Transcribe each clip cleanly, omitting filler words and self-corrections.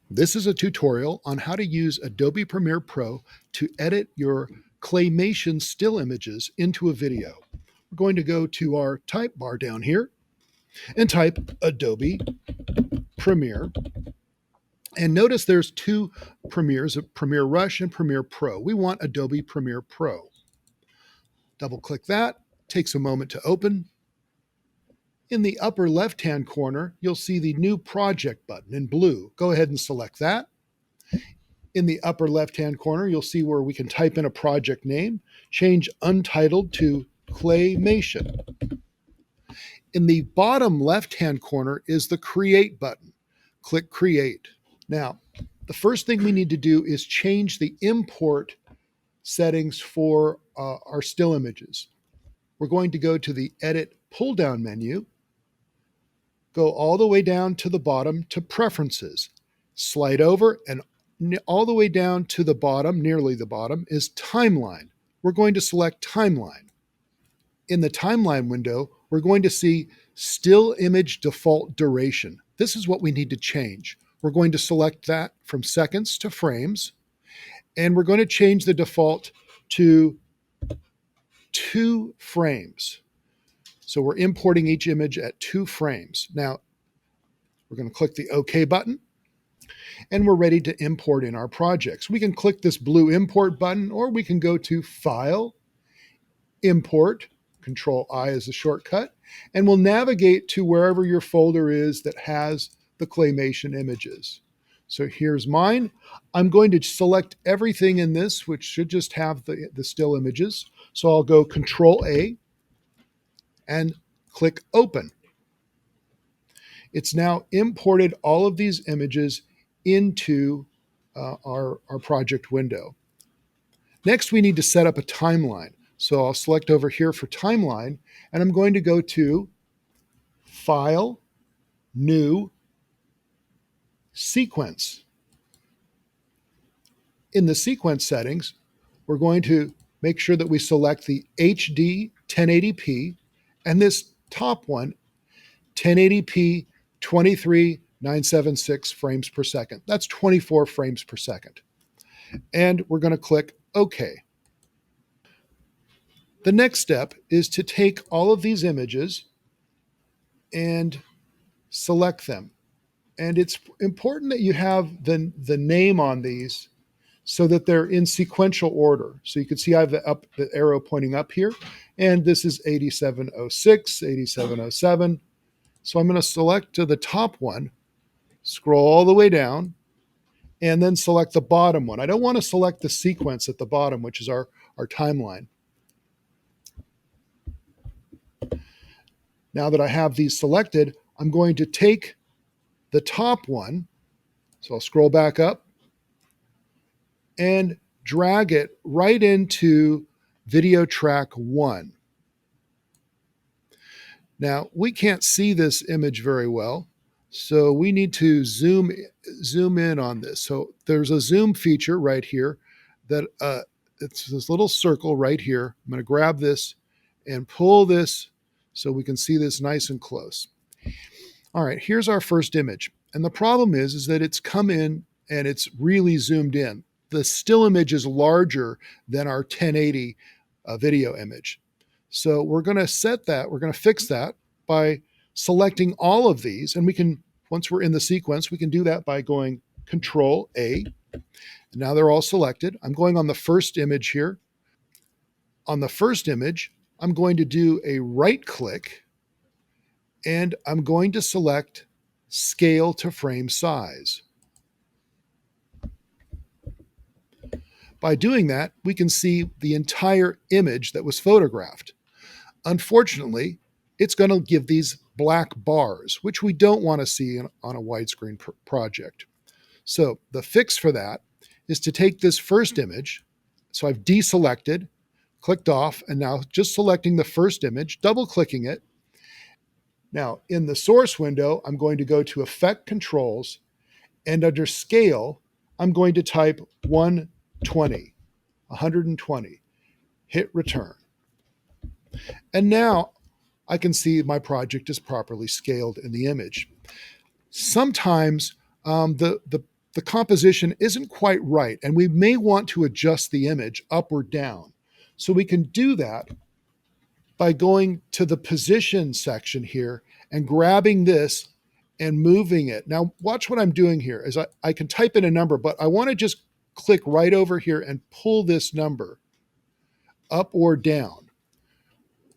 This is a tutorial on how to use Adobe Premiere Pro to edit your Claymation still images into a video. We're going to go to our type bar down here and type Adobe Premiere. And notice there's two Premieres, Premiere Rush and Premiere Pro. We want Adobe Premiere Pro. Double click that, takes a moment to open. In the upper left-hand corner, you'll see the New Project button in blue. Go ahead and select that. In the upper left-hand corner, you'll see where we can type in a project name, change Untitled to Claymation. In the bottom left-hand corner is the Create button. Click Create. Now, the first thing we need to do is change the import settings for our still images. We're going to go to the Edit pull-down menu, go all the way down to the bottom to Preferences, slide over, and all the way down to the bottom, nearly the bottom, is Timeline. We're going to select Timeline. In the Timeline window, we're going to see Still Image Default Duration. This is what we need to change. We're going to select that from seconds to frames, and we're going to change the default to 2 frames. So we're importing each image at 2 frames. Now, we're going to click the OK button, and we're ready to import in our projects. We can click this blue Import button, or we can go to File, Import, Control-I is the shortcut, and we'll navigate to wherever your folder is that has the Claymation images. So here's mine. I'm going to select everything in this, which should just have the still images. So I'll go Control-A and click Open. It's now imported all of these images into our project window. Next, we need to set up a timeline. So I'll select over here for Timeline, and I'm going to go to File, New, Sequence. In the sequence settings, we're going to make sure that we select the HD 1080p and this top one, 1080p 23,976 frames per second. That's 24 frames per second. And we're going to click OK. The next step is to take all of these images and select them. And it's important that you have the name on these so that they're in sequential order. So you can see I have the arrow pointing up here, and this is 8706, 8707. So I'm going to select to the top one, scroll all the way down, and then select the bottom one. I don't want to select the sequence at the bottom, which is our timeline. Now that I have these selected, I'm going to take the top one, so I'll scroll back up, and drag it right into video track 1. Now, we can't see this image very well, so we need to zoom in on this. So there's a zoom feature right here that it's this little circle right here. I'm going to grab this and pull this so we can see this nice and close. All right, here's our first image. And the problem is that it's come in and it's really zoomed in. The still image is larger than our 1080 video image. So we're going to set that, we're going to fix that by selecting all of these. And we can, once we're in the sequence, we can do that by going Control-A. Now they're all selected. I'm going on the first image here. On the first image, I'm going to do a right click and I'm going to select Scale to Frame Size. By doing that, we can see the entire image that was photographed. Unfortunately, it's going to give these black bars, which we don't want to see on a widescreen project. So the fix for that is to take this first image. So I've deselected, clicked off, and now just selecting the first image, double-clicking it. Now, in the source window, I'm going to go to Effect Controls, and under Scale, I'm going to type 120. Hit Return. And now I can see my project is properly scaled in the image. Sometimes the the composition isn't quite right, and we may want to adjust the image up or down. So we can do that by going to the position section here and grabbing this and moving it. Now watch what I'm doing here is I can type in a number, but I want to just click right over here and pull this number up or down.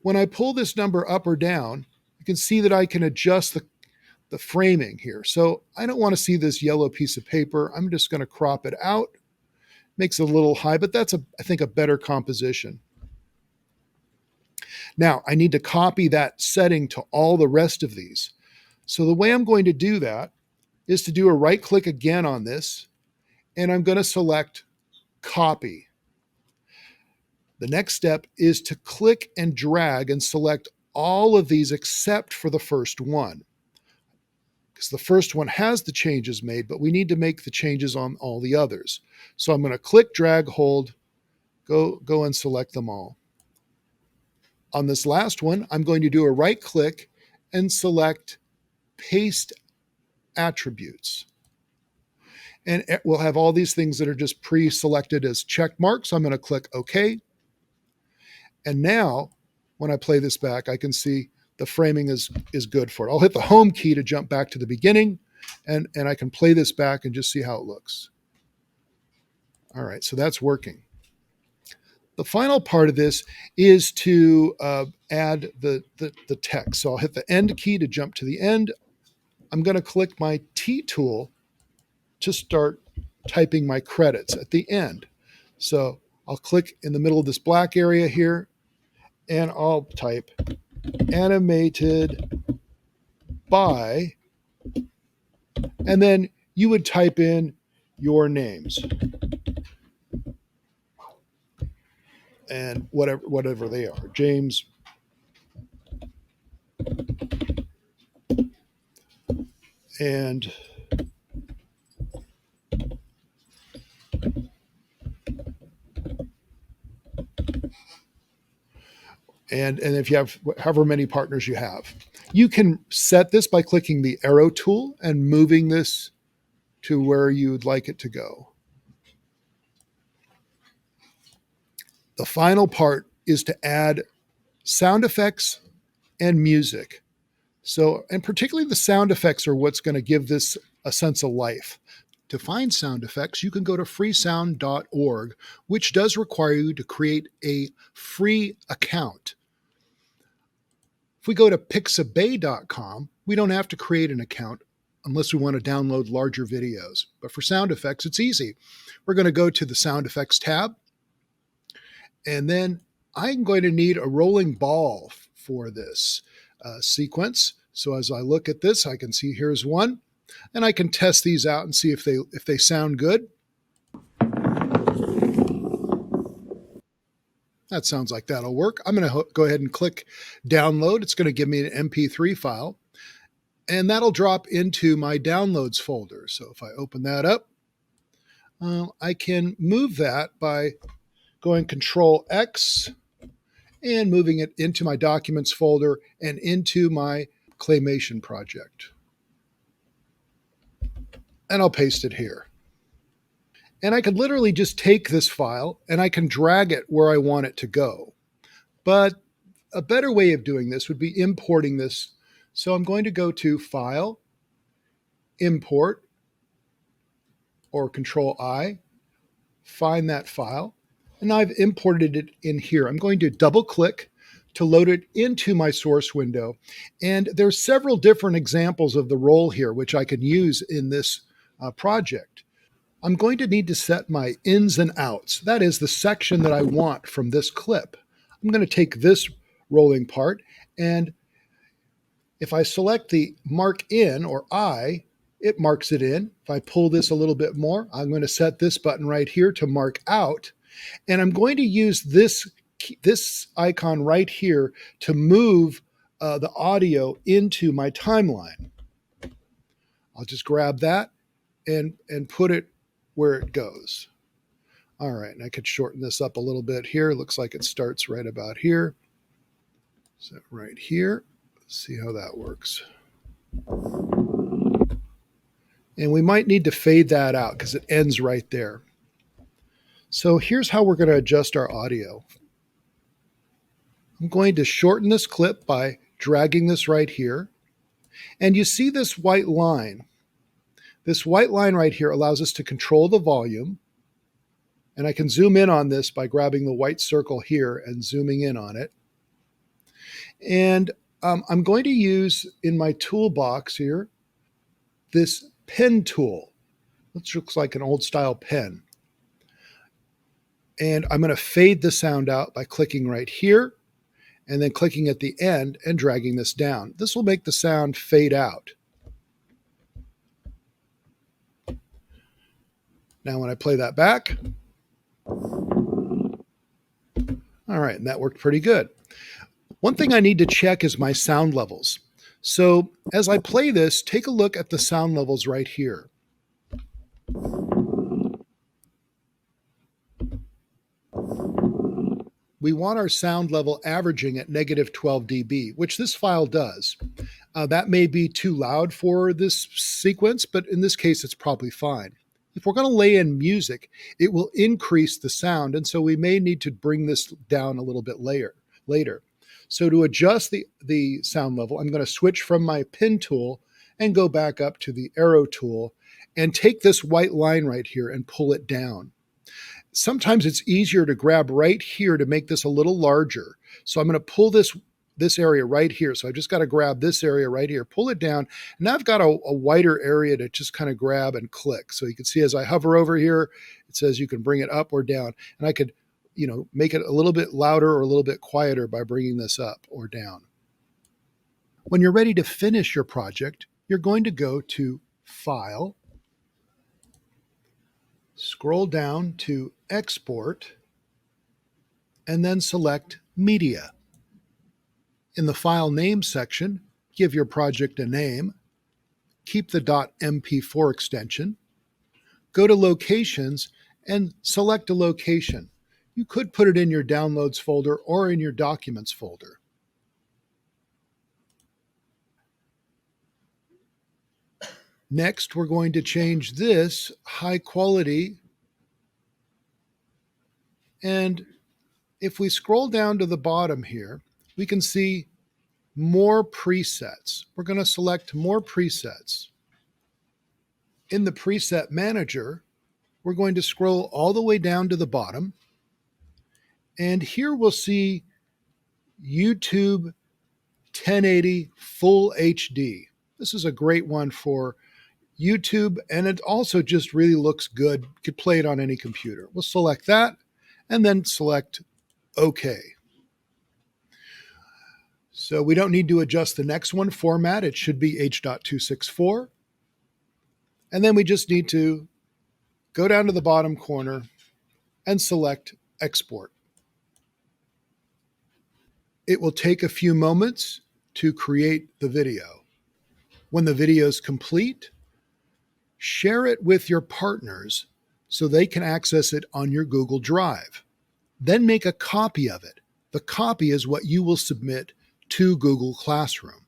When I pull this number up or down, you can see that I can adjust the framing here. So I don't want to see this yellow piece of paper. I'm just going to crop it out. Makes it a little high, but that's, I think, a better composition. Now, I need to copy that setting to all the rest of these. So the way I'm going to do that is to do a right click again on this, and I'm going to select copy. The next step is to click and drag and select all of these except for the first one, because the first one has the changes made, but we need to make the changes on all the others. So I'm going to click, drag, hold, go and select them all. On this last one, I'm going to do a right click and select paste attributes. And we'll have all these things that are just pre-selected as check marks. I'm going to click OK. And now when I play this back, I can see the framing is good for it. I'll hit the home key to jump back to the beginning, and I can play this back and just see how it looks. All right, so that's working. The final part of this is to add the text. So I'll hit the end key to jump to the end. I'm going to click my T tool to start typing my credits at the end. So I'll click in the middle of this black area here, and I'll type animated by, and then you would type in your names and whatever they are. James, and if you have however many partners you have. You can set this by clicking the arrow tool and moving this to where you would like it to go. The final part is to add sound effects and music. So, and particularly the sound effects are what's going to give this a sense of life. To find sound effects, you can go to freesound.org, which does require you to create a free account. If we go to pixabay.com, we don't have to create an account unless we want to download larger videos. But for sound effects, it's easy. We're going to go to the sound effects tab, and then I'm going to need a rolling ball for this sequence. So as I look at this, I can see here's one, and I can test these out and see if they sound good. That sounds like that'll work. I'm going to go ahead and click download. It's going to give me an MP3 file, and that'll drop into my downloads folder. So if I open that up, I can move that by going Control X and moving it into my documents folder and into my Claymation project. And I'll paste it here. And I could literally just take this file and I can drag it where I want it to go. But a better way of doing this would be importing this. So I'm going to go to File, Import, or Control I, find that file, and I've imported it in here. I'm going to double click to load it into my source window. And there's several different examples of the roll here, which I can use in this project. I'm going to need to set my ins and outs. That is the section that I want from this clip. I'm going to take this rolling part, and if I select the mark in, or I, it marks it in. If I pull this a little bit more, I'm going to set this button right here to mark out, and I'm going to use this icon right here to move the audio into my timeline. I'll just grab that and put it where it goes. All right, and I could shorten this up a little bit here. It looks like it starts right about here. So right here, let's see how that works. And we might need to fade that out because it ends right there. So here's how we're going to adjust our audio. I'm going to shorten this clip by dragging this right here. And you see this white line. This white line right here allows us to control the volume. And I can zoom in on this by grabbing the white circle here and zooming in on it. And I'm going to use in my toolbox here this pen tool, which looks like an old style pen. And I'm going to fade the sound out by clicking right here and then clicking at the end and dragging this down. This will make the sound fade out. Now when I play that back, all right, and that worked pretty good. One thing I need to check is my sound levels. So as I play this, take a look at the sound levels right here. We want our sound level averaging at -12 dB, which this file does. That may be too loud for this sequence, but in this case, it's probably fine. If we're going to lay in music, it will increase the sound, and so we may need to bring this down a little bit later. So to adjust the sound level, I'm going to switch from my pen tool and go back up to the arrow tool and take this white line right here and pull it down. Sometimes it's easier to grab right here to make this a little larger. So I'm going to pull this area right here. So I just got to grab this area right here, pull it down. And now I've got a wider area to just kind of grab and click. So you can see as I hover over here, it says you can bring it up or down. And I could, make it a little bit louder or a little bit quieter by bringing this up or down. When you're ready to finish your project, you're going to go to File, scroll down to Export, and then select Media. In the File Name section, give your project a name, keep the .mp4 extension, go to Locations, and select a location. You could put it in your Downloads folder or in your Documents folder. Next, we're going to change this high quality. And if we scroll down to the bottom here, we can see more presets. We're going to select more presets. In the preset manager, we're going to scroll all the way down to the bottom. And here we'll see YouTube 1080 Full HD. This is a great one for YouTube, and it also just really looks good. You could play it on any computer. We'll select that and then select OK. So we don't need to adjust the next one format. It should be H.264. And then we just need to go down to the bottom corner and select Export. It will take a few moments to create the video. When the video is complete, share it with your partners so they can access it on your Google Drive. Then make a copy of it. The copy is what you will submit to Google Classroom.